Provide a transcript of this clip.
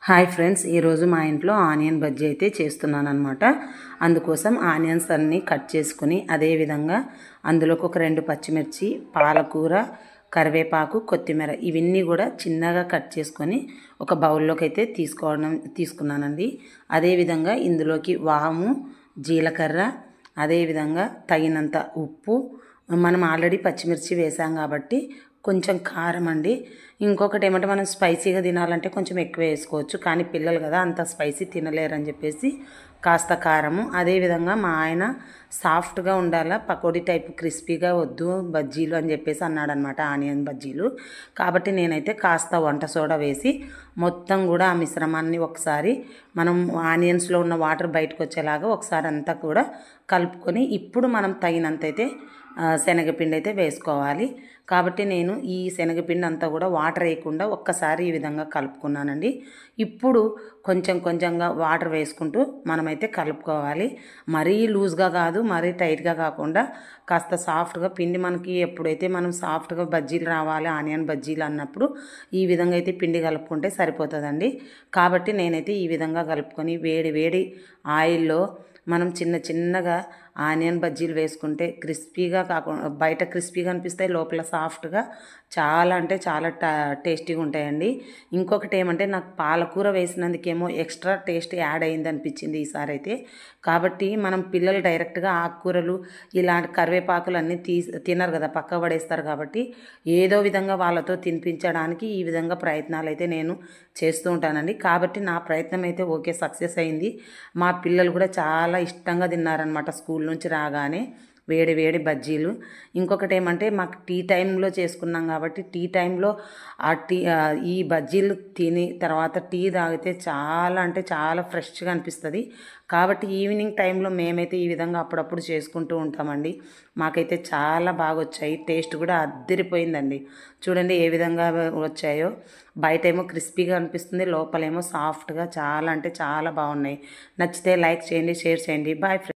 Hi friends, ఈరోజు మా ఇంట్లో ఆనియన్ బజ్జీ అయితే చేస్తున్నాను అనమాట. అందుకోసం ఆనియన్స్ అన్నీ కట్ చేసుకుని అదేవిధంగా అందులోకి ఒక 2 పచ్చిమిర్చి, పాలకూర, కరివేపాకు, కొత్తిమీర ఇవన్నీ కూడా చిన్నగా కట్ చేసుకొని ఒక బౌల్లోకి అయితే తీసుకున్నానండి. అదేవిధంగా ఇందులోకి వాము, జీలకర్ర, అదేవిధంగా తగినంత ఉప్పు, మనం ఆల్రెడీ పచ్చిమిర్చి వేసాం కాబట్టి కొంచెం కారం అండి. ఇంకొకటి ఏమంటే మనం స్పైసీగా తినాలంటే కొంచెం ఎక్కువ వేసుకోవచ్చు, కానీ పిల్లలు కదా అంత స్పైసీ తినలేరని చెప్పేసి కాస్త కారము. అదేవిధంగా మా ఆయన సాఫ్ట్గా ఉండాలా, పకోడీ టైప్ క్రిస్పీగా వద్దు బజ్జీలు అని చెప్పేసి అన్నాడనమాట, ఆనియన్ బజ్జీలు. కాబట్టి నేనైతే కాస్త వంట సోడా వేసి మొత్తం కూడా ఆ మిశ్రమాన్ని ఒకసారి మనం ఆనియన్స్లో ఉన్న వాటర్ బయటకు వచ్చేలాగా ఒకసారి అంతా కూడా కలుపుకొని ఇప్పుడు మనం తగినంత అయితే శనగపిండి అయితే వేసుకోవాలి. కాబట్టి నేను ఈ శనగపిండి అంతా కూడా వాటర్ వేయకుండా ఒక్కసారి ఈ విధంగా కలుపుకున్నానండి. ఇప్పుడు కొంచెం కొంచెంగా వాటర్ వేసుకుంటూ మనమైతే కలుపుకోవాలి. మరీ లూజ్గా కాదు, మరీ టైట్గా కాకుండా కాస్త సాఫ్ట్గా పిండి మనకి ఎప్పుడైతే మనం సాఫ్ట్గా బజ్జీలు రావాలి, ఆనియన్ బజ్జీలు అన్నప్పుడు ఈ విధంగా అయితే పిండి కలుపుకుంటే సరిపోతుందండి. కాబట్టి నేనైతే ఈ విధంగా కలుపుకొని వేడి వేడి ఆయిల్లో మనం చిన్న చిన్నగా ఆనియన్ బజ్జీలు వేసుకుంటే క్రిస్పీగా కాకుండా బయట క్రిస్పీగా అనిపిస్తాయి, లోపల సాఫ్ట్గా చాలా అంటే చాలా టేస్టీగా ఉంటాయండి. ఇంకొకటి ఏమంటే నాకు పాలకూర వేసినందుకేమో ఎక్స్ట్రా టేస్ట్ యాడ్ అయింది అనిపించింది ఈసారి అయితే. కాబట్టి మనం పిల్లలు డైరెక్ట్గా ఆకుకూరలు ఇలాంటి కరివేపాకులు అన్నీ తినరు కదా, పక్క పడేస్తారు. కాబట్టి ఏదో విధంగా వాళ్ళతో తినిపించడానికి ఈ విధంగా ప్రయత్నాలు అయితే నేను చేస్తూ ఉంటానండి. కాబట్టి నా ప్రయత్నం అయితే ఓకే, సక్సెస్ అయింది. మా పిల్లలు కూడా చాలా ఇష్టంగా తిన్నారనమాట స్కూల్ నుంచి రాగానే వేడి వేడి బజ్జీలు. ఇంకొకటి ఏమంటే మాకు టీ టైంలో చేసుకున్నాం కాబట్టి టీ టైంలో ఈ బజ్జీలు తిని తర్వాత టీ తాగితే చాలా అంటే చాలా ఫ్రెష్గా అనిపిస్తుంది. కాబట్టి ఈవినింగ్ టైంలో మేమైతే ఈ విధంగా అప్పుడప్పుడు చేసుకుంటూ ఉంటామండి. మాకైతే చాలా బాగా వచ్చాయి, టేస్ట్ కూడా అద్దరిపోయిందండి. చూడండి ఏ విధంగా వచ్చాయో. బయట ఏమో క్రిస్పీగా అనిపిస్తుంది, లోపలేమో సాఫ్ట్గా చాలా అంటే చాలా బాగున్నాయి. నచ్చితే లైక్ చేయండి, షేర్ చేయండి. Bye friends.